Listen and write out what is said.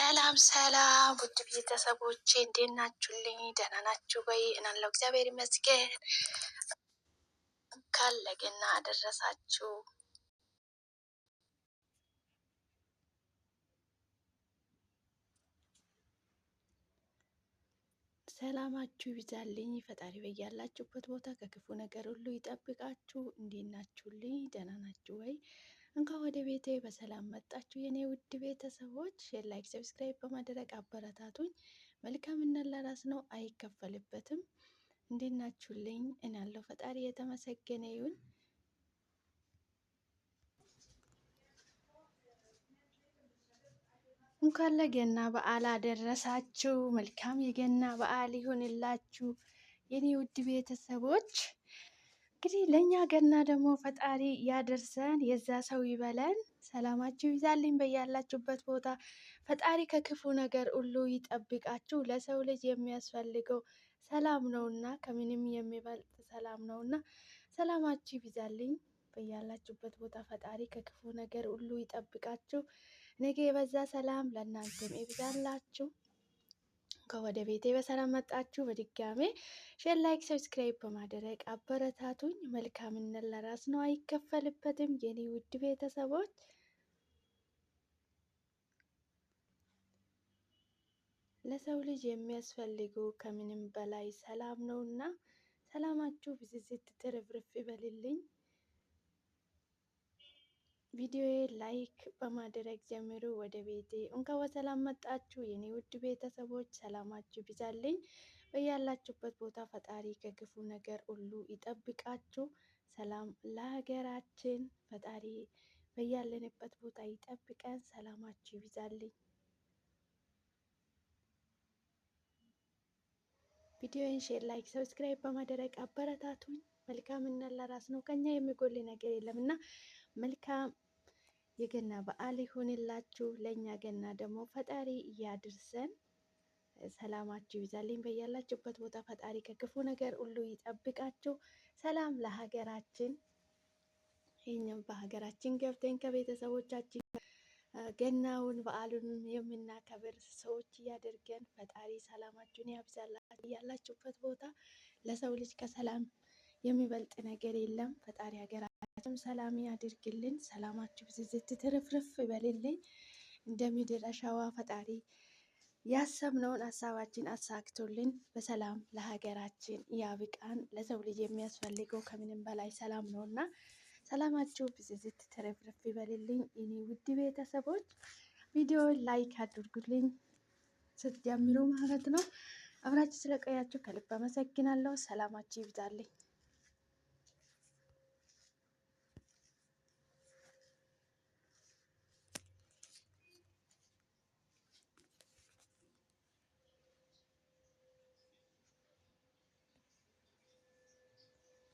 ሰላም ሰላም ውድ ቤተሰቦቼ እንዴት ናችሁልኝ? ደህና ናችሁ ወይ? እናለው እግዚአብሔር ይመስገን። ካለገና አደረሳችሁ። ሰላማችሁ ይብዛልኝ። ፈጣሪ በያላችሁበት ቦታ ከክፉ ነገር ሁሉ ይጠብቃችሁ። እንዴት ናችሁልኝ? ደህና ናችሁ ወይ? እንኳን ወደ ቤቴ በሰላም መጣችሁ የኔ ውድ ቤተሰቦች። ሼር፣ ላይክ፣ ሰብስክራይብ በማድረግ አበረታቱኝ። መልካምነት ለራስ ነው፣ አይከፈልበትም። እንዴት ናችሁልኝ? እኔ ያለው ፈጣሪ የተመሰገነ ይሁን። እንኳን ለገና በዓል አደረሳችሁ። መልካም የገና በዓል ይሁንላችሁ የኔ ውድ ቤተሰቦች። እንግዲህ ለእኛ ገና ደግሞ ፈጣሪ ያደርሰን፣ የዛ ሰው ይበለን። ሰላማችሁ ይዛልኝ በያላችሁበት ቦታ። ፈጣሪ ከክፉ ነገር ሁሉ ይጠብቃችሁ። ለሰው ልጅ የሚያስፈልገው ሰላም ነውና፣ ከምንም የሚበልጥ ሰላም ነውና ሰላማችሁ ይብዛልኝ በያላችሁበት ቦታ። ፈጣሪ ከክፉ ነገር ሁሉ ይጠብቃችሁ። ነገ የበዛ ሰላም ለእናንተም ይብዛላችሁ። ከወደ ቤቴ በሰላም መጣችሁ። በድጋሜ ሼር፣ ላይክ፣ ሰብስክራይብ በማድረግ አበረታቱኝ። መልካምነት ለራስ ነው፣ አይከፈልበትም የኔ ውድ ቤተሰቦች። ለሰው ልጅ የሚያስፈልገው ከምንም በላይ ሰላም ነውና ሰላማችሁ ብዝዝት ትርፍርፍ ይበልልኝ። ቪዲዮ ላይክ በማድረግ ጀምሩ። ወደ ቤቴ እንኳን በሰላም መጣችሁ የኔ ውድ ቤተሰቦች። ሰላማችሁ ይብዛልኝ በያላችሁበት ቦታ። ፈጣሪ ከክፉ ነገር ሁሉ ይጠብቃችሁ። ሰላም ለሀገራችን። ፈጣሪ በያለንበት ቦታ ይጠብቀን። ሰላማችሁ ይብዛልኝ። ቪዲዮን ሼር፣ ላይክ፣ ሰብስክራይብ በማድረግ አበረታቱኝ። መልካምነት ለራስ ነው፣ ከኛ የሚጎል ነገር የለምና መልካም የገና በዓል ይሁንላችሁ። ለእኛ ገና ደግሞ ፈጣሪ እያድርሰን። ሰላማችሁ ይብዛልኝ በያላችሁበት ቦታ። ፈጣሪ ከክፉ ነገር ሁሉ ይጠብቃችሁ። ሰላም ለሀገራችን። ይህኛም በሀገራችን ገብተን ከቤተሰቦቻችን ገናውን በዓሉን የምናከብር ሰዎች እያደርገን። ፈጣሪ ሰላማችሁን ያብዛላችሁ ያላችሁበት ቦታ። ለሰው ልጅ ከሰላም የሚበልጥ ነገር የለም። ፈጣሪ ሀገራችን ሰላም ያድርግልን። ሰላማችሁ ብዝዝት ትርፍርፍ ይበልልኝ። እንደምድር አሸዋ ፈጣሪ ያሰብነውን ሀሳባችን አሳክቶልን በሰላም ለሀገራችን ያብቃን። ለሰው ልጅ የሚያስፈልገው ከምንም በላይ ሰላም ነውና ሰላማችሁ ብዝዝት ትርፍርፍ ይበልልኝ እኔ ውድ ቤተሰቦች። ቪዲዮ ላይክ አድርጉልኝ ስትጀምሩ ማለት ነው። አብራችሁ ስለቆያችሁ ከልብ አመሰግናለሁ። ሰላማችሁ ይብዛልኝ።